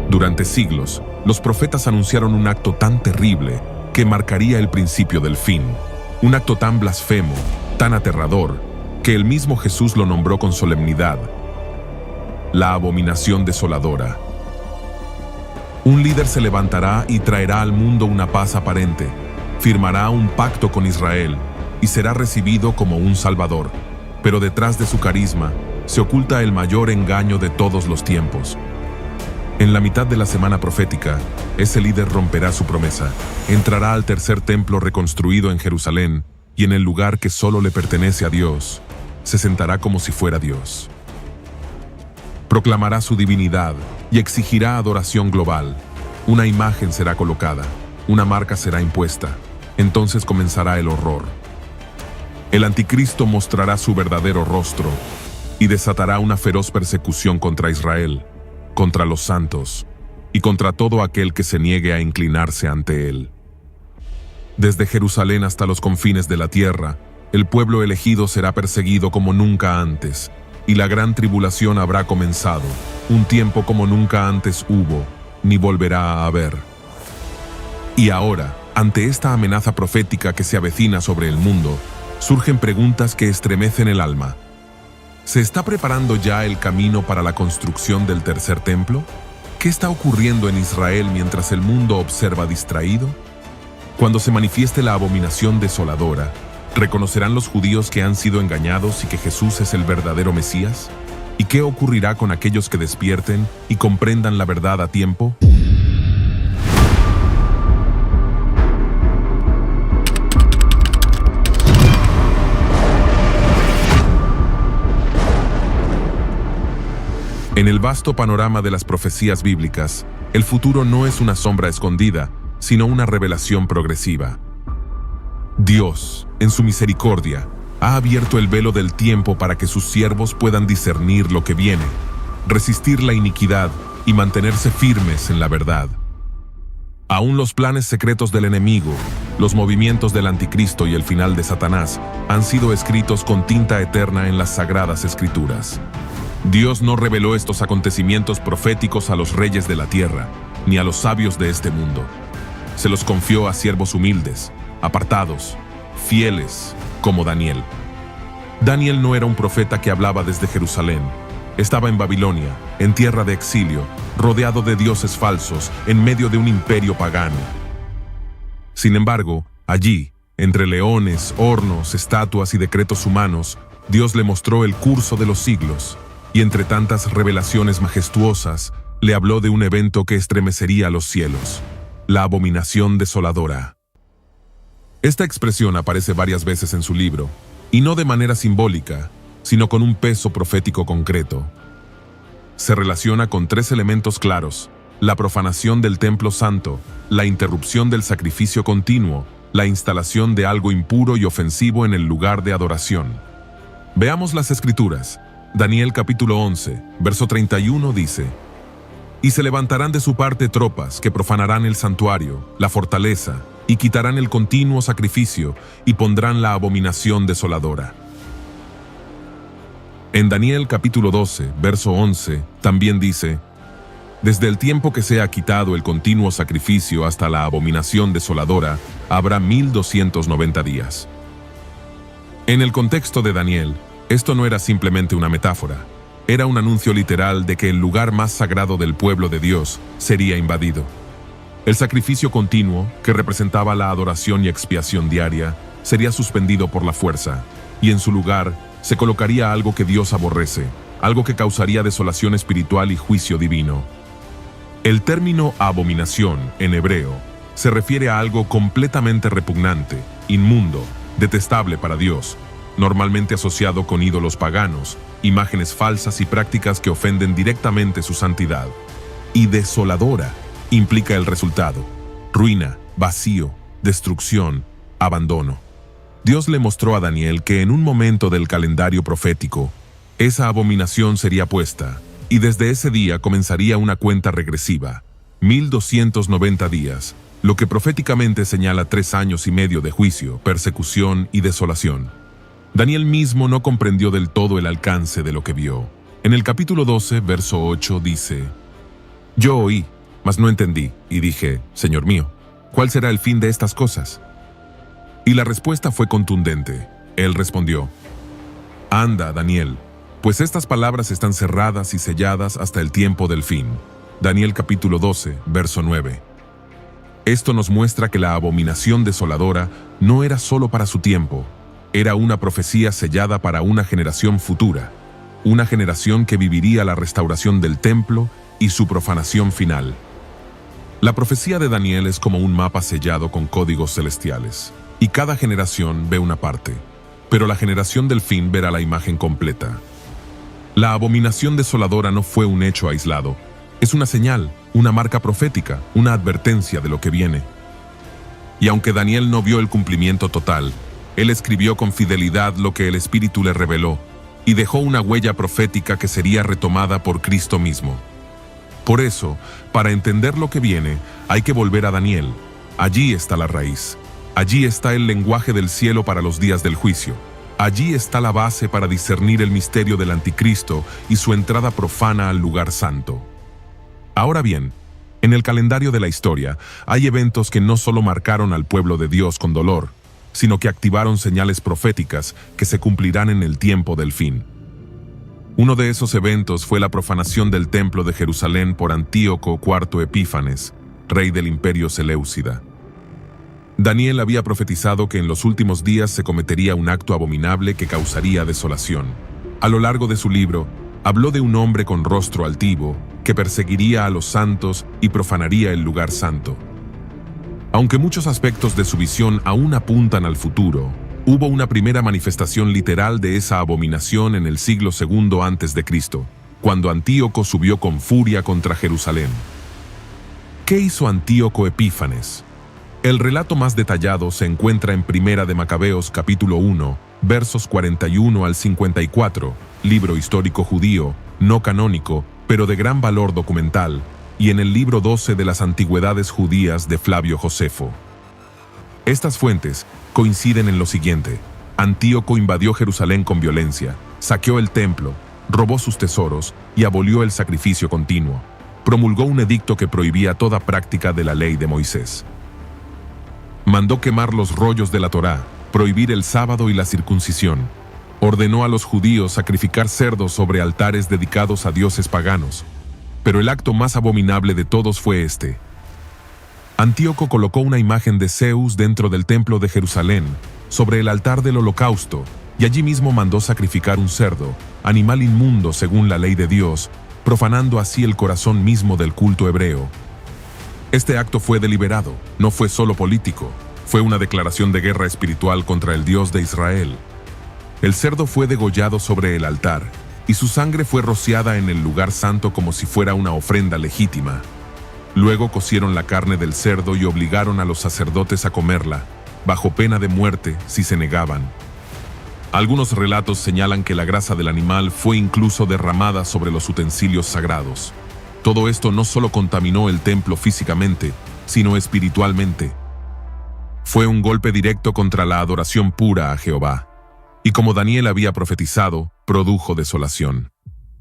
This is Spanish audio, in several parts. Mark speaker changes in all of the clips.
Speaker 1: Durante siglos, los profetas anunciaron un acto tan terrible que marcaría el principio del fin. Un acto tan blasfemo, tan aterrador, que el mismo Jesús lo nombró con solemnidad: la abominación desoladora. Un líder se levantará y traerá al mundo una paz aparente, firmará un pacto con Israel y será recibido como un salvador. Pero detrás de su carisma se oculta el mayor engaño de todos los tiempos. En la mitad de la semana profética, ese líder romperá su promesa, entrará al tercer templo reconstruido en Jerusalén y en el lugar que solo le pertenece a Dios, se sentará como si fuera Dios. Proclamará su divinidad y exigirá adoración global. Una imagen será colocada, una marca será impuesta. Entonces comenzará el horror. El anticristo mostrará su verdadero rostro y desatará una feroz persecución contra Israel, contra los santos y contra todo aquel que se niegue a inclinarse ante él. Desde Jerusalén hasta los confines de la tierra, el pueblo elegido será perseguido como nunca antes, y la gran tribulación habrá comenzado, un tiempo como nunca antes hubo, ni volverá a haber. Y ahora, ante esta amenaza profética que se avecina sobre el mundo, surgen preguntas que estremecen el alma. ¿Se está preparando ya el camino para la construcción del tercer templo? ¿Qué está ocurriendo en Israel mientras el mundo observa distraído? Cuando se manifieste la abominación desoladora, ¿reconocerán los judíos que han sido engañados y que Jesús es el verdadero Mesías? ¿Y qué ocurrirá con aquellos que despierten y comprendan la verdad a tiempo? En el vasto panorama de las profecías bíblicas, el futuro no es una sombra escondida, sino una revelación progresiva. Dios, en su misericordia, ha abierto el velo del tiempo para que sus siervos puedan discernir lo que viene, resistir la iniquidad y mantenerse firmes en la verdad. Aún los planes secretos del enemigo, los movimientos del anticristo y el final de Satanás han sido escritos con tinta eterna en las sagradas escrituras. Dios no reveló estos acontecimientos proféticos a los reyes de la tierra, ni a los sabios de este mundo. Se los confió a siervos humildes, apartados, fieles, como Daniel. Daniel no era un profeta que hablaba desde Jerusalén. Estaba en Babilonia, en tierra de exilio, rodeado de dioses falsos, en medio de un imperio pagano. Sin embargo, allí, entre leones, hornos, estatuas y decretos humanos, Dios le mostró el curso de los siglos, y entre tantas revelaciones majestuosas, le habló de un evento que estremecería los cielos: la abominación desoladora. Esta expresión aparece varias veces en su libro, y no de manera simbólica, sino con un peso profético concreto. Se relaciona con tres elementos claros: la profanación del templo santo, la interrupción del sacrificio continuo, la instalación de algo impuro y ofensivo en el lugar de adoración. Veamos las escrituras. Daniel capítulo 11, verso 31 dice: «Y se levantarán de su parte tropas que profanarán el santuario, la fortaleza, y quitarán el continuo sacrificio, y pondrán la abominación desoladora». En Daniel capítulo 12, verso 11, también dice: «Desde el tiempo que sea quitado el continuo sacrificio hasta la abominación desoladora, habrá 1290 días». En el contexto de Daniel, esto no era simplemente una metáfora, era un anuncio literal de que el lugar más sagrado del pueblo de Dios sería invadido. El sacrificio continuo, que representaba la adoración y expiación diaria, sería suspendido por la fuerza, y en su lugar se colocaría algo que Dios aborrece, algo que causaría desolación espiritual y juicio divino. El término abominación, en hebreo, se refiere a algo completamente repugnante, inmundo, detestable para Dios, normalmente asociado con ídolos paganos, imágenes falsas y prácticas que ofenden directamente su santidad. Y desoladora implica el resultado: ruina, vacío, destrucción, abandono. Dios le mostró a Daniel que en un momento del calendario profético, esa abominación sería puesta, y desde ese día comenzaría una cuenta regresiva: 1290 días, lo que proféticamente señala 3 años y medio de juicio, persecución y desolación. Daniel mismo no comprendió del todo el alcance de lo que vio. En el capítulo 12, verso 8 dice: «Yo oí, mas no entendí, y dije, Señor mío, ¿cuál será el fin de estas cosas? Y la respuesta fue contundente. Él respondió, Anda, Daniel, pues estas palabras están cerradas y selladas hasta el tiempo del fin. Daniel capítulo 12, verso 9. Esto nos muestra que la abominación desoladora no era solo para su tiempo, era una profecía sellada para una generación futura, una generación que viviría la restauración del templo y su profanación final. La profecía de Daniel es como un mapa sellado con códigos celestiales, y cada generación ve una parte, pero la generación del fin verá la imagen completa. La abominación desoladora no fue un hecho aislado, es una señal, una marca profética, una advertencia de lo que viene. Y aunque Daniel no vio el cumplimiento total, él escribió con fidelidad lo que el Espíritu le reveló, y dejó una huella profética que sería retomada por Cristo mismo. Por eso, para entender lo que viene, hay que volver a Daniel. Allí está la raíz. Allí está el lenguaje del cielo para los días del juicio. Allí está la base para discernir el misterio del anticristo y su entrada profana al lugar santo. Ahora bien, en el calendario de la historia hay eventos que no solo marcaron al pueblo de Dios con dolor, sino que activaron señales proféticas que se cumplirán en el tiempo del fin. Uno de esos eventos fue la profanación del templo de Jerusalén por Antíoco IV Epífanes, rey del imperio Seleucida. Daniel había profetizado que en los últimos días se cometería un acto abominable que causaría desolación. A lo largo de su libro, habló de un hombre con rostro altivo que perseguiría a los santos y profanaría el lugar santo. Aunque muchos aspectos de su visión aún apuntan al futuro, hubo una primera manifestación literal de esa abominación en el siglo II a.C., cuando Antíoco subió con furia contra Jerusalén. ¿Qué hizo Antíoco Epífanes? El relato más detallado se encuentra en Primera de Macabeos capítulo 1, versos 41 al 54, libro histórico judío, no canónico, pero de gran valor documental, y en el libro 12 de las Antigüedades Judías de Flavio Josefo. Estas fuentes coinciden en lo siguiente: Antíoco invadió Jerusalén con violencia, saqueó el templo, robó sus tesoros y abolió el sacrificio continuo. Promulgó un edicto que prohibía toda práctica de la ley de Moisés. Mandó quemar los rollos de la Torá, prohibir el sábado y la circuncisión. Ordenó a los judíos sacrificar cerdos sobre altares dedicados a dioses paganos. Pero el acto más abominable de todos fue este. Antíoco colocó una imagen de Zeus dentro del templo de Jerusalén, sobre el altar del holocausto, y allí mismo mandó sacrificar un cerdo, animal inmundo según la ley de Dios, profanando así el corazón mismo del culto hebreo. Este acto fue deliberado, no fue solo político, fue una declaración de guerra espiritual contra el Dios de Israel. El cerdo fue degollado sobre el altar, y su sangre fue rociada en el lugar santo como si fuera una ofrenda legítima. Luego cocieron la carne del cerdo y obligaron a los sacerdotes a comerla, bajo pena de muerte si se negaban. Algunos relatos señalan que la grasa del animal fue incluso derramada sobre los utensilios sagrados. Todo esto no solo contaminó el templo físicamente, sino espiritualmente. Fue un golpe directo contra la adoración pura a Jehová. Y como Daniel había profetizado, produjo desolación.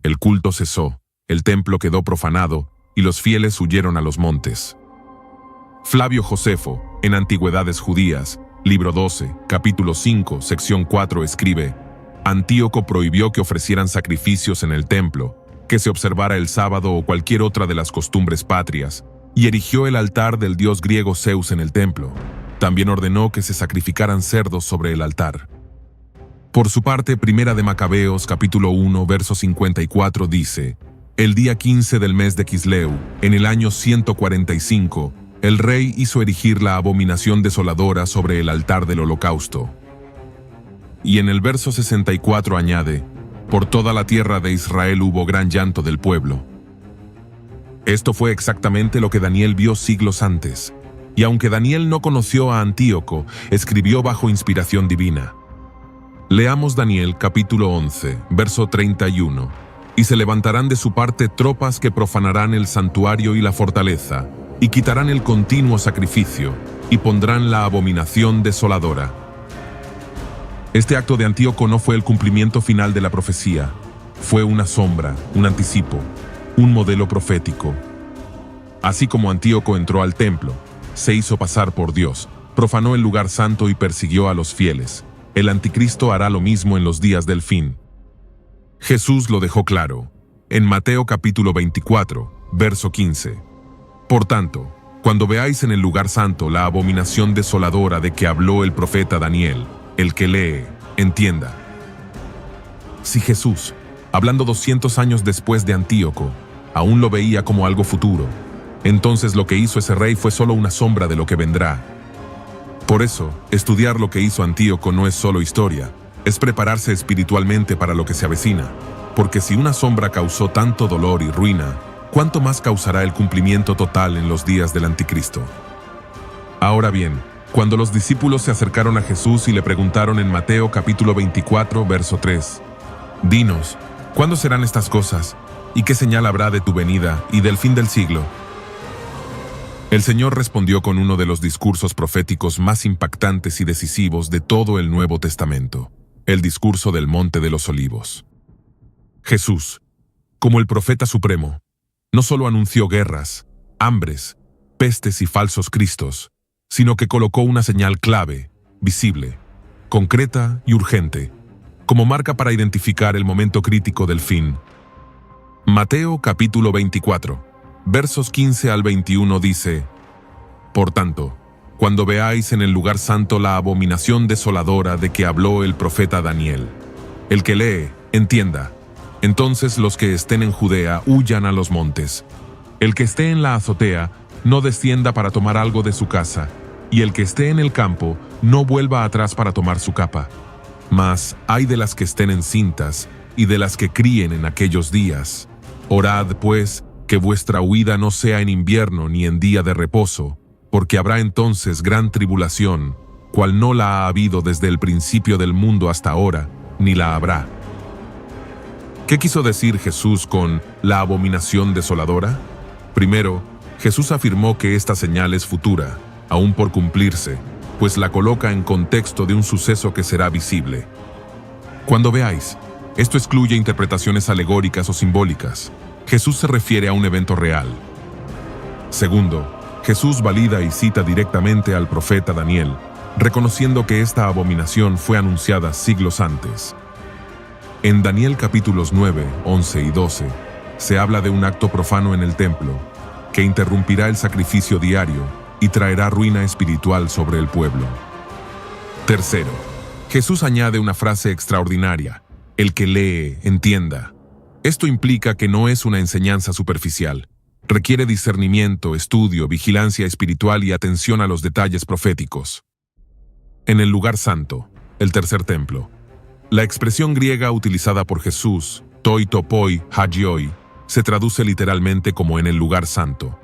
Speaker 1: El culto cesó, el templo quedó profanado, y los fieles huyeron a los montes. Flavio Josefo, en Antigüedades Judías, libro 12, capítulo 5, sección 4, escribe: Antíoco prohibió que ofrecieran sacrificios en el templo, que se observara el sábado o cualquier otra de las costumbres patrias, y erigió el altar del dios griego Zeus en el templo. También ordenó que se sacrificaran cerdos sobre el altar. Por su parte, Primera de Macabeos, capítulo 1, verso 54, dice: El día 15 del mes de Quisleu, en el año 145, el rey hizo erigir la abominación desoladora sobre el altar del holocausto. Y en el verso 64 añade: Por toda la tierra de Israel hubo gran llanto del pueblo. Esto fue exactamente lo que Daniel vio siglos antes. Y aunque Daniel no conoció a Antíoco, escribió bajo inspiración divina. Leamos Daniel capítulo 11, verso 31. Y se levantarán de su parte tropas que profanarán el santuario y la fortaleza, y quitarán el continuo sacrificio, y pondrán la abominación desoladora. Este acto de Antíoco no fue el cumplimiento final de la profecía, fue una sombra, un anticipo, un modelo profético. Así como Antíoco entró al templo, se hizo pasar por Dios, profanó el lugar santo y persiguió a los fieles, el anticristo hará lo mismo en los días del fin. Jesús lo dejó claro, en Mateo capítulo 24, verso 15. Por tanto, cuando veáis en el lugar santo la abominación desoladora de que habló el profeta Daniel, el que lee, entienda. Si Jesús, hablando 200 años después de Antíoco, aún lo veía como algo futuro, entonces lo que hizo ese rey fue solo una sombra de lo que vendrá. Por eso, estudiar lo que hizo Antíoco no es solo historia, es prepararse espiritualmente para lo que se avecina, porque si una sombra causó tanto dolor y ruina, ¿cuánto más causará el cumplimiento total en los días del anticristo? Ahora bien, cuando los discípulos se acercaron a Jesús y le preguntaron en Mateo capítulo 24, verso 3, «Dinos, ¿cuándo serán estas cosas? ¿Y qué señal habrá de tu venida y del fin del siglo?» El Señor respondió con uno de los discursos proféticos más impactantes y decisivos de todo el Nuevo Testamento, el discurso del Monte de los Olivos. Jesús, como el profeta supremo, no solo anunció guerras, hambres, pestes y falsos cristos, sino que colocó una señal clave, visible, concreta y urgente, como marca para identificar el momento crítico del fin. Mateo capítulo 24, versos 15 al 21 dice: «Por tanto, cuando veáis en el lugar santo la abominación desoladora de que habló el profeta Daniel, el que lee, entienda. Entonces los que estén en Judea huyan a los montes. El que esté en la azotea, no descienda para tomar algo de su casa, y el que esté en el campo, no vuelva atrás para tomar su capa. Mas ay de las que estén encintas, y de las que críen en aquellos días. Orad, pues, que vuestra huida no sea en invierno ni en día de reposo, porque habrá entonces gran tribulación, cual no la ha habido desde el principio del mundo hasta ahora, ni la habrá». ¿Qué quiso decir Jesús con la abominación desoladora? Primero, Jesús afirmó que esta señal es futura, aún por cumplirse, pues la coloca en contexto de un suceso que será visible. Cuando veáis, esto excluye interpretaciones alegóricas o simbólicas. Jesús se refiere a un evento real. Segundo, Jesús valida y cita directamente al profeta Daniel, reconociendo que esta abominación fue anunciada siglos antes. En Daniel capítulos 9, 11 y 12, se habla de un acto profano en el templo, que interrumpirá el sacrificio diario y traerá ruina espiritual sobre el pueblo. Tercero, Jesús añade una frase extraordinaria: «El que lee, entienda». Esto implica que no es una enseñanza superficial. Requiere discernimiento, estudio, vigilancia espiritual y atención a los detalles proféticos. En el lugar santo, el tercer templo, la expresión griega utilizada por Jesús, toi topoi hagioi, se traduce literalmente como en el lugar santo.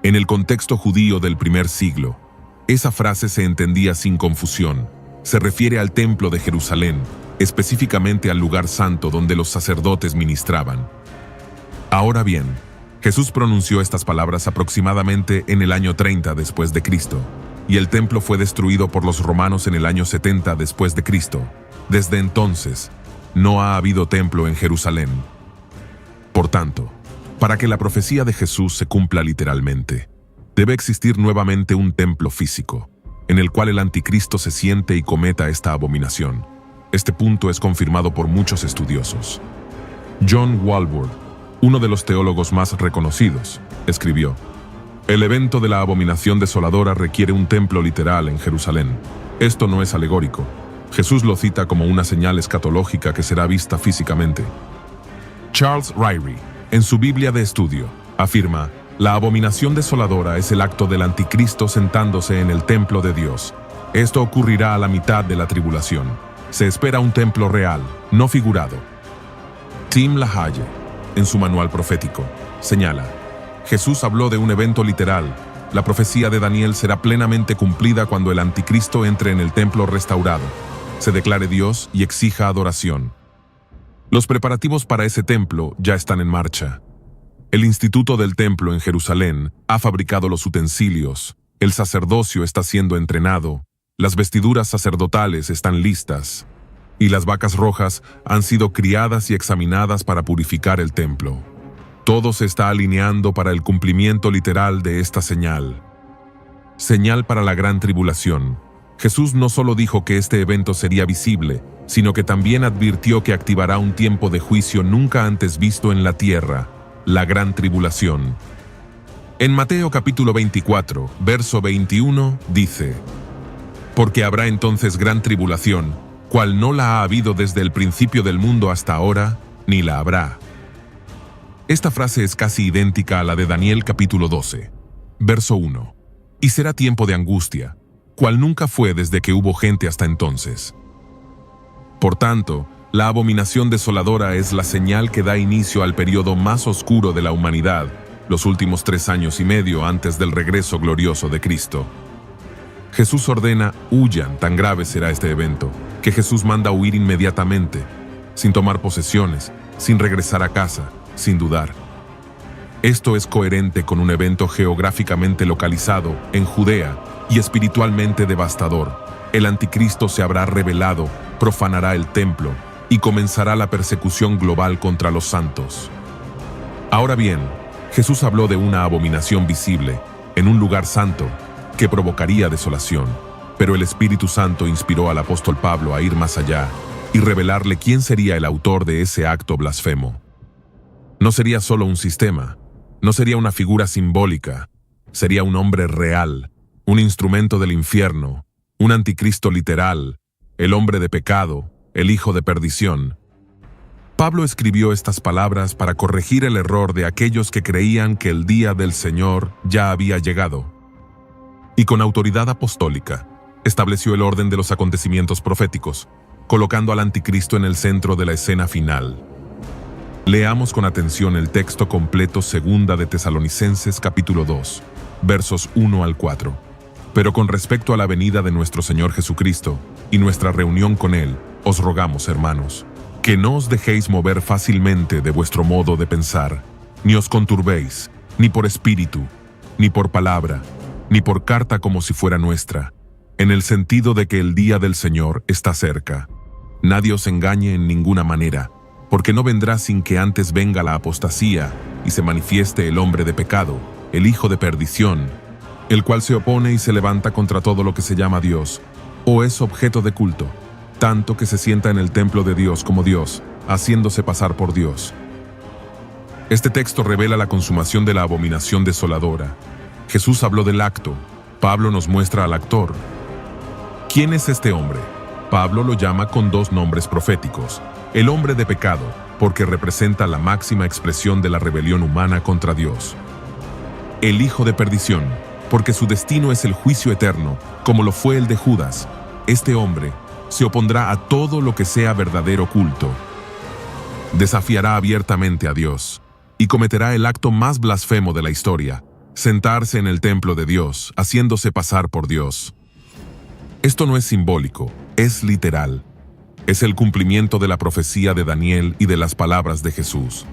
Speaker 1: En el contexto judío del primer siglo, esa frase se entendía sin confusión. Se refiere al templo de Jerusalén, específicamente al lugar santo donde los sacerdotes ministraban. Ahora bien, Jesús pronunció estas palabras aproximadamente en el año 30 después de Cristo, y el templo fue destruido por los romanos en el año 70 después de Cristo. Desde entonces, no ha habido templo en Jerusalén. Por tanto, para que la profecía de Jesús se cumpla literalmente, debe existir nuevamente un templo físico, en el cual el anticristo se siente y cometa esta abominación. Este punto es confirmado por muchos estudiosos. John Walworth, uno de los teólogos más reconocidos, escribió: «El evento de la abominación desoladora requiere un templo literal en Jerusalén. Esto no es alegórico. Jesús lo cita como una señal escatológica que será vista físicamente». Charles Ryrie, en su Biblia de estudio, afirma: «La abominación desoladora es el acto del anticristo sentándose en el templo de Dios. Esto ocurrirá a la mitad de la tribulación. Se espera un templo real, no figurado». Tim LaHaye, en su manual profético, señala: «Jesús habló de un evento literal. La profecía de Daniel será plenamente cumplida cuando el anticristo entre en el templo restaurado, se declare Dios y exija adoración». Los preparativos para ese templo ya están en marcha. El Instituto del Templo en Jerusalén ha fabricado los utensilios, el sacerdocio está siendo entrenado, las vestiduras sacerdotales están listas, y las vacas rojas han sido criadas y examinadas para purificar el templo. Todo se está alineando para el cumplimiento literal de esta señal. Señal para la gran tribulación. Jesús no solo dijo que este evento sería visible, sino que también advirtió que activará un tiempo de juicio nunca antes visto en la tierra, la gran tribulación. En Mateo capítulo 24, verso 21, dice: Porque habrá entonces gran tribulación, cual no la ha habido desde el principio del mundo hasta ahora, ni la habrá. Esta frase es casi idéntica a la de Daniel capítulo 12, verso 1. Y será tiempo de angustia, cual nunca fue desde que hubo gente hasta entonces. Por tanto, la abominación desoladora es la señal que da inicio al periodo más oscuro de la humanidad, los últimos 3 años y medio antes del regreso glorioso de Cristo. Jesús ordena: huyan, tan grave será este evento, que Jesús manda huir inmediatamente, sin tomar posesiones, sin regresar a casa, sin dudar. Esto es coherente con un evento geográficamente localizado en Judea y espiritualmente devastador. El anticristo se habrá rebelado, profanará el templo y comenzará la persecución global contra los santos. Ahora bien, Jesús habló de una abominación visible, en un lugar santo, que provocaría desolación, pero el Espíritu Santo inspiró al apóstol Pablo a ir más allá y revelarle quién sería el autor de ese acto blasfemo. No sería solo un sistema, no sería una figura simbólica, sería un hombre real, un instrumento del infierno, un anticristo literal, el hombre de pecado, el hijo de perdición. Pablo escribió estas palabras para corregir el error de aquellos que creían que el día del Señor ya había llegado. Y con autoridad apostólica, estableció el orden de los acontecimientos proféticos, colocando al anticristo en el centro de la escena final. Leamos con atención el texto completo, 2 de Tesalonicenses capítulo 2, versos 1 al 4. Pero con respecto a la venida de nuestro Señor Jesucristo y nuestra reunión con Él, os rogamos, hermanos, que no os dejéis mover fácilmente de vuestro modo de pensar, ni os conturbéis, ni por espíritu, ni por palabra, ni por carta como si fuera nuestra, en el sentido de que el día del Señor está cerca. Nadie os engañe en ninguna manera, porque no vendrá sin que antes venga la apostasía y se manifieste el hombre de pecado, el hijo de perdición, el cual se opone y se levanta contra todo lo que se llama Dios, o es objeto de culto, tanto que se sienta en el templo de Dios como Dios, haciéndose pasar por Dios. Este texto revela la consumación de la abominación desoladora. Jesús habló del acto, Pablo nos muestra al actor. ¿Quién es este hombre? Pablo lo llama con 2 nombres proféticos: el hombre de pecado, porque representa la máxima expresión de la rebelión humana contra Dios; el hijo de perdición, porque su destino es el juicio eterno, como lo fue el de Judas. Este hombre se opondrá a todo lo que sea verdadero culto. Desafiará abiertamente a Dios y cometerá el acto más blasfemo de la historia: sentarse en el templo de Dios, haciéndose pasar por Dios. Esto no es simbólico, es literal. Es el cumplimiento de la profecía de Daniel y de las palabras de Jesús.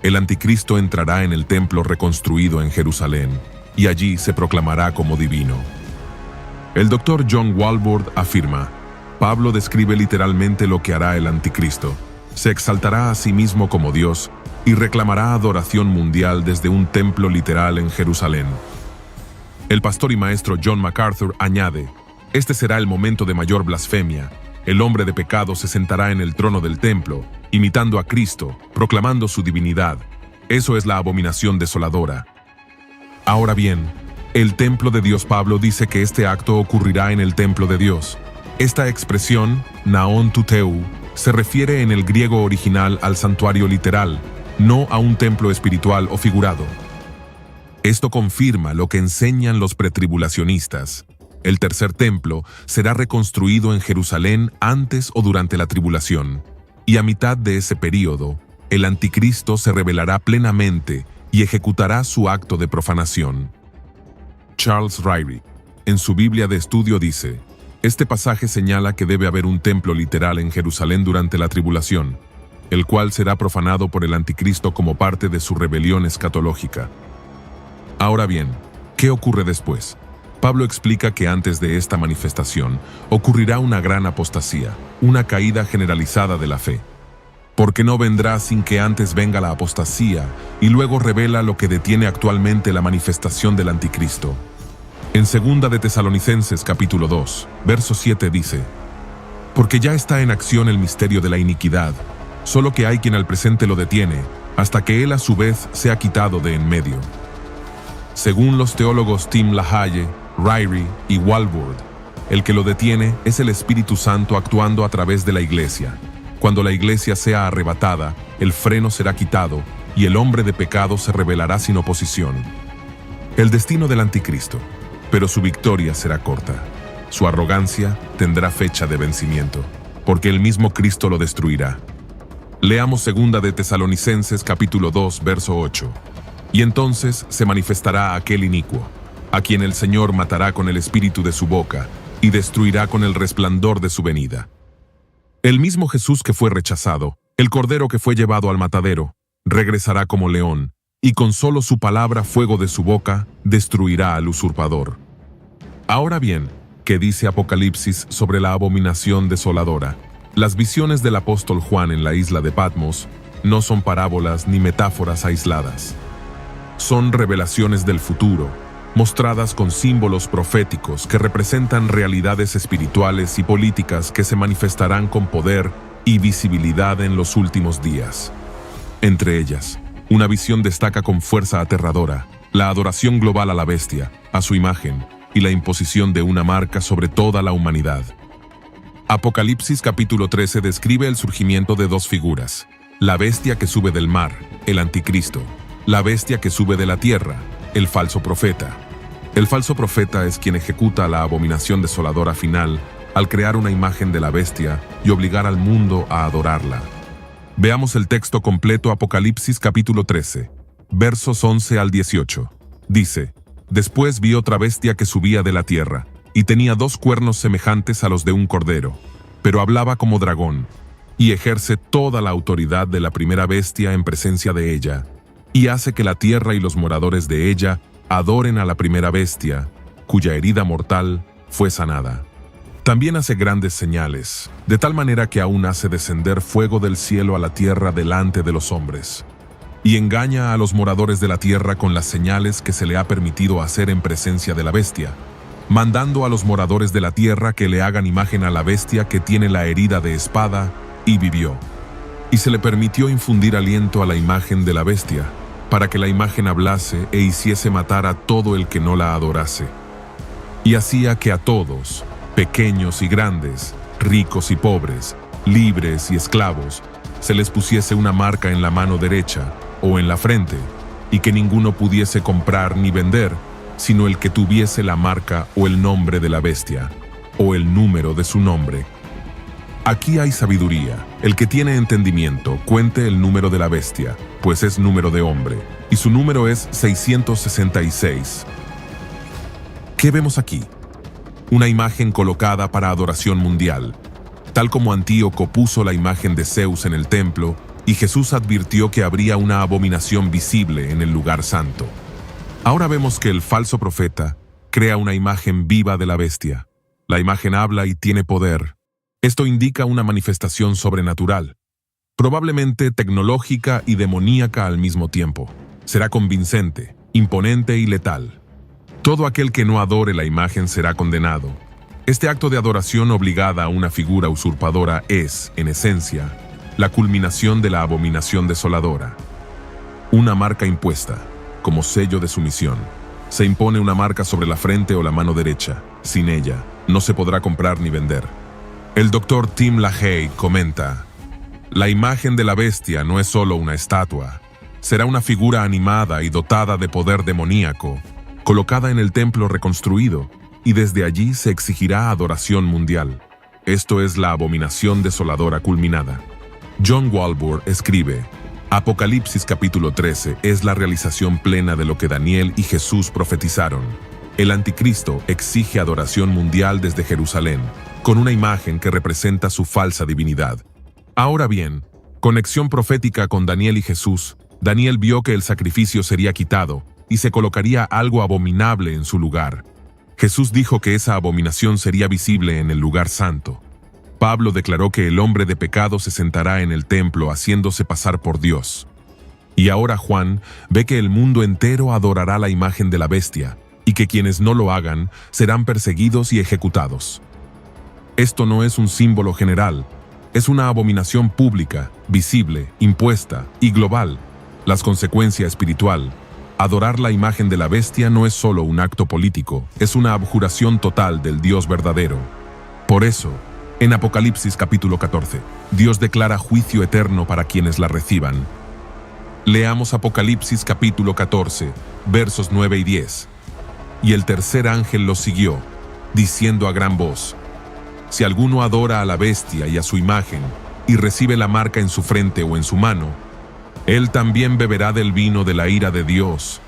Speaker 1: El anticristo entrará en el templo reconstruido en Jerusalén, y allí se proclamará como divino. El doctor John Walvoord afirma: Pablo describe literalmente lo que hará el anticristo. Se exaltará a sí mismo como Dios y reclamará adoración mundial desde un templo literal en Jerusalén. El pastor y maestro John MacArthur añade: este será el momento de mayor blasfemia. El hombre de pecado se sentará en el trono del templo, imitando a Cristo, proclamando su divinidad. Eso es la abominación desoladora. Ahora bien, el templo de Dios. Pablo dice que este acto ocurrirá en el templo de Dios. Esta expresión, naon tuteu, se refiere en el griego original al santuario literal, no a un templo espiritual o figurado. Esto confirma lo que enseñan los pretribulacionistas. El tercer templo será reconstruido en Jerusalén antes o durante la tribulación, y a mitad de ese período, el anticristo se revelará plenamente y ejecutará su acto de profanación. Charles Ryrie, en su Biblia de estudio, dice: este pasaje señala que debe haber un templo literal en Jerusalén durante la tribulación, el cual será profanado por el anticristo como parte de su rebelión escatológica. Ahora bien, ¿qué ocurre después? Pablo explica que antes de esta manifestación ocurrirá una gran apostasía, una caída generalizada de la fe. porque no vendrá sin que antes venga la apostasía y luego revela lo que detiene actualmente la manifestación del anticristo. En 2 de Tesalonicenses capítulo 2, verso 7 dice: porque ya está en acción el misterio de la iniquidad, solo que hay quien al presente lo detiene, hasta que él a su vez sea quitado de en medio. Según los teólogos Tim LaHaye, Ryrie y Walvoord, el que lo detiene es el Espíritu Santo actuando a través de la iglesia. Cuando la iglesia sea arrebatada, el freno será quitado y el hombre de pecado se rebelará sin oposición. El destino del anticristo, pero su victoria será corta. Su arrogancia tendrá fecha de vencimiento, porque el mismo Cristo lo destruirá. Leamos 2 de Tesalonicenses capítulo 2, verso 8. Y entonces se manifestará aquel inicuo, a quien el Señor matará con el espíritu de su boca y destruirá con el resplandor de su venida. El mismo Jesús que fue rechazado, el Cordero que fue llevado al matadero, regresará como león, y con solo su palabra, fuego de su boca, destruirá al usurpador. Ahora bien, ¿qué dice Apocalipsis sobre la abominación desoladora? Las visiones del apóstol Juan en la isla de Patmos no son parábolas ni metáforas aisladas. Son revelaciones del futuro, mostradas con símbolos proféticos que representan realidades espirituales y políticas que se manifestarán con poder y visibilidad en los últimos días. Entre ellas, una visión destaca con fuerza aterradora la adoración global a la bestia, a su imagen, y la imposición de una marca sobre toda la humanidad. Apocalipsis capítulo 13 describe el surgimiento de dos figuras: la bestia que sube del mar, el anticristo; la bestia que sube de la tierra, el falso profeta. El falso profeta es quien ejecuta la abominación desoladora final al crear una imagen de la bestia y obligar al mundo a adorarla. Veamos el texto completo. Apocalipsis capítulo 13, versos 11 al 18. Dice: después vi otra bestia que subía de la tierra, y tenía 2 cuernos semejantes a los de un cordero, pero hablaba como dragón, y ejerce toda la autoridad de la primera bestia en presencia de ella, y hace que la tierra y los moradores de ella adoren a la primera bestia, cuya herida mortal fue sanada. También hace grandes señales, de tal manera que aún hace descender fuego del cielo a la tierra delante de los hombres, y engaña a los moradores de la tierra con las señales que se le ha permitido hacer en presencia de la bestia, mandando a los moradores de la tierra que le hagan imagen a la bestia que tiene la herida de espada y vivió. Y se le permitió infundir aliento a la imagen de la bestia, para que la imagen hablase e hiciese matar a todo el que no la adorase. Y hacía que a todos, pequeños y grandes, ricos y pobres, libres y esclavos, se les pusiese una marca en la mano derecha o en la frente, y que ninguno pudiese comprar ni vender, sino el que tuviese la marca o el nombre de la bestia, o el número de su nombre. Aquí hay sabiduría. El que tiene entendimiento, cuente el número de la bestia, pues es número de hombre, y su número es 666. ¿Qué vemos aquí? Una imagen colocada para adoración mundial, tal como Antíoco puso la imagen de Zeus en el templo, y Jesús advirtió que habría una abominación visible en el lugar santo. Ahora vemos que el falso profeta crea una imagen viva de la bestia. La imagen habla y tiene poder. Esto indica una manifestación sobrenatural, probablemente tecnológica y demoníaca al mismo tiempo. Será convincente, imponente y letal. Todo aquel que no adore la imagen será condenado. Este acto de adoración obligada a una figura usurpadora es, en esencia, la culminación de la abominación desoladora. Una marca impuesta, como sello de sumisión. Se impone una marca sobre la frente o la mano derecha. Sin ella, no se podrá comprar ni vender. El doctor Tim LaHaye comenta: la imagen de la bestia no es solo una estatua, será una figura animada y dotada de poder demoníaco, colocada en el templo reconstruido, y desde allí se exigirá adoración mundial. Esto es la abominación desoladora culminada. John Walvoord escribe: Apocalipsis capítulo 13 es la realización plena de lo que Daniel y Jesús profetizaron. El anticristo exige adoración mundial desde Jerusalén, con una imagen que representa su falsa divinidad. Ahora bien, conexión profética con Daniel y Jesús. Daniel vio que el sacrificio sería quitado y se colocaría algo abominable en su lugar. Jesús dijo que esa abominación sería visible en el lugar santo. Pablo declaró que el hombre de pecado se sentará en el templo haciéndose pasar por Dios. Y ahora Juan ve que el mundo entero adorará la imagen de la bestia, y que quienes no lo hagan serán perseguidos y ejecutados. Esto no es un símbolo general, es una abominación pública, visible, impuesta y global. Las consecuencias espiritual. Adorar la imagen de la bestia no es solo un acto político, es una abjuración total del Dios verdadero. Por eso, en Apocalipsis capítulo 14, Dios declara juicio eterno para quienes la reciban. Leamos Apocalipsis capítulo 14, versos 9 y 10. Y el tercer ángel los siguió, diciendo a gran voz: Si alguno adora a la bestia y a su imagen, y recibe la marca en su frente o en su mano, él también beberá del vino de la ira de Dios,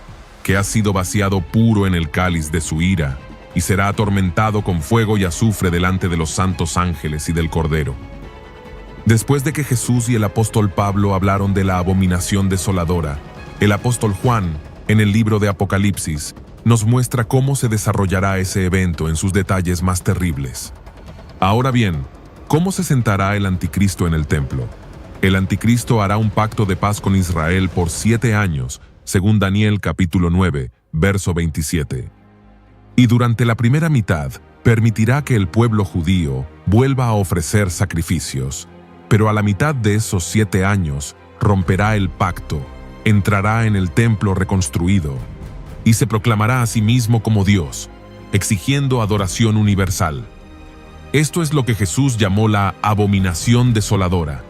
Speaker 1: que ha sido vaciado puro en el cáliz de su ira, y será atormentado con fuego y azufre delante de los santos ángeles y del Cordero. Después de que Jesús y el apóstol Pablo hablaron de la abominación desoladora, el apóstol Juan, en el libro de Apocalipsis, nos muestra cómo se desarrollará ese evento en sus detalles más terribles. Ahora bien, ¿cómo se sentará el anticristo en el templo? El anticristo hará un pacto de paz con Israel por 7 años, según Daniel capítulo 9, verso 27. Y durante la primera mitad, permitirá que el pueblo judío vuelva a ofrecer sacrificios, pero a la mitad de esos 7 años romperá el pacto, entrará en el templo reconstruido y se proclamará a sí mismo como Dios, exigiendo adoración universal. Esto es lo que Jesús llamó la abominación desoladora.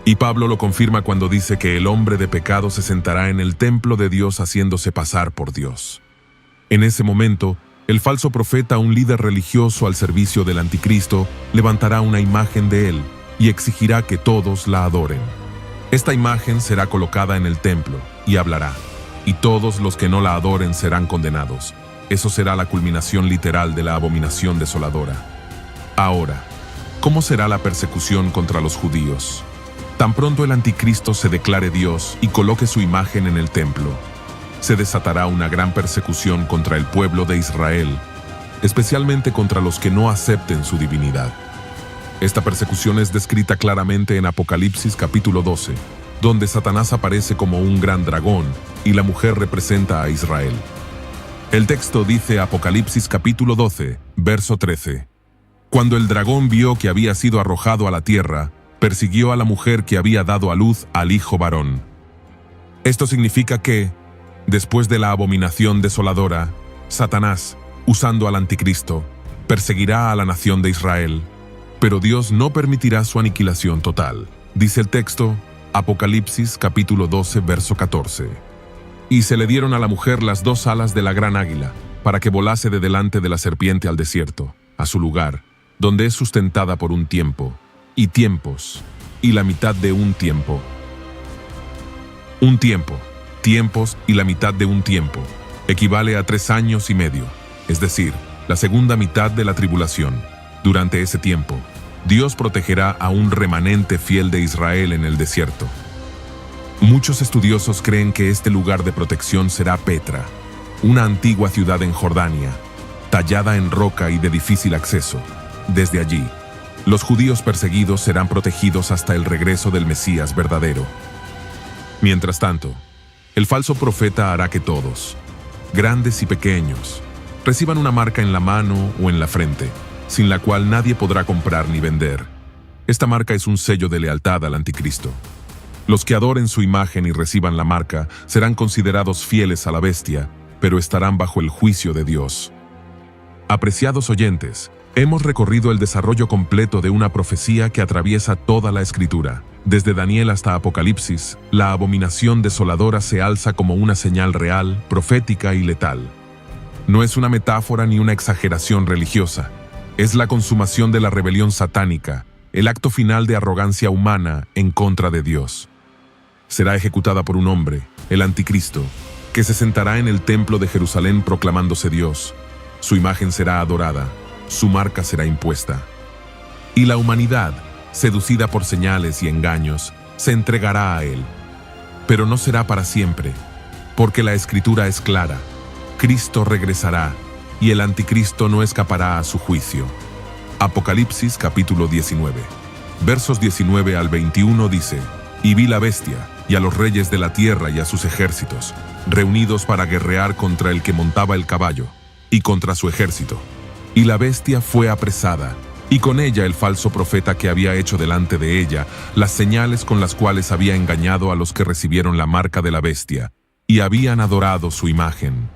Speaker 1: Y Pablo lo confirma cuando dice que el hombre de pecado se sentará en el templo de Dios haciéndose pasar por Dios. En ese momento, el falso profeta, un líder religioso al servicio del anticristo, levantará una imagen de él y exigirá que todos la adoren. Esta imagen será colocada en el templo y hablará, y todos los que no la adoren serán condenados. Eso será la culminación literal de la abominación desoladora. Ahora, ¿cómo será la persecución contra los judíos? Tan pronto el anticristo se declare Dios y coloque su imagen en el templo, se desatará una gran persecución contra el pueblo de Israel, especialmente contra los que no acepten su divinidad. Esta persecución es descrita claramente en Apocalipsis capítulo 12, donde Satanás aparece como un gran dragón y la mujer representa a Israel. El texto dice Apocalipsis capítulo 12, verso 13. Cuando el dragón vio que había sido arrojado a la tierra, persiguió a la mujer que había dado a luz al hijo varón. Esto significa que, después de la abominación desoladora, Satanás, usando al anticristo, perseguirá a la nación de Israel, pero Dios no permitirá su aniquilación total. Dice el texto, Apocalipsis capítulo 12, verso 14. Y se le dieron a la mujer las 2 alas de la gran águila, para que volase de delante de la serpiente al desierto, a su lugar, donde es sustentada por un tiempo, y tiempos, y la mitad de un tiempo. Un tiempo, tiempos y la mitad de un tiempo, equivale a 3 años y medio, es decir, la segunda mitad de la tribulación. Durante ese tiempo, Dios protegerá a un remanente fiel de Israel en el desierto. Muchos estudiosos creen que este lugar de protección será Petra, una antigua ciudad en Jordania, tallada en roca y de difícil acceso. Desde allí, los judíos perseguidos serán protegidos hasta el regreso del Mesías verdadero. Mientras tanto, el falso profeta hará que todos, grandes y pequeños, reciban una marca en la mano o en la frente, sin la cual nadie podrá comprar ni vender. Esta marca es un sello de lealtad al anticristo. Los que adoren su imagen y reciban la marca serán considerados fieles a la bestia, pero estarán bajo el juicio de Dios. Apreciados oyentes, hemos recorrido el desarrollo completo de una profecía que atraviesa toda la Escritura. Desde Daniel hasta Apocalipsis, la abominación desoladora se alza como una señal real, profética y letal. No es una metáfora ni una exageración religiosa. Es la consumación de la rebelión satánica, el acto final de arrogancia humana en contra de Dios. Será ejecutada por un hombre, el anticristo, que se sentará en el templo de Jerusalén proclamándose Dios. Su imagen será adorada, su marca será impuesta. Y la humanidad, seducida por señales y engaños, se entregará a él. Pero no será para siempre, porque la Escritura es clara. Cristo regresará, y el anticristo no escapará a su juicio. Apocalipsis capítulo 19. Versos 19 al 21 dice: Y vi la bestia, y a los reyes de la tierra y a sus ejércitos, reunidos para guerrear contra el que montaba el caballo, y contra su ejército. Y la bestia fue apresada, y con ella el falso profeta que había hecho delante de ella las señales con las cuales había engañado a los que recibieron la marca de la bestia, y habían adorado su imagen.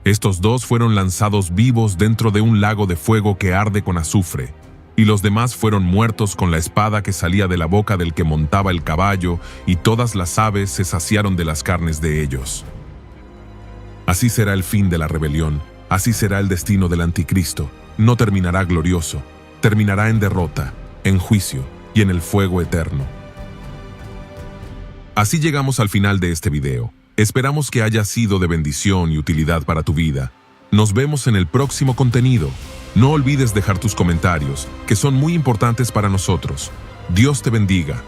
Speaker 1: Estos dos fueron lanzados vivos dentro de un lago de fuego que arde con azufre, y los demás fueron muertos con la espada que salía de la boca del que montaba el caballo, y todas las aves se saciaron de las carnes de ellos. Así será el fin de la rebelión, así será el destino del anticristo. No terminará glorioso, terminará en derrota, en juicio y en el fuego eterno. Así llegamos al final de este video. Esperamos que haya sido de bendición y utilidad para tu vida. Nos vemos en el próximo contenido. No olvides dejar tus comentarios, que son muy importantes para nosotros. Dios te bendiga.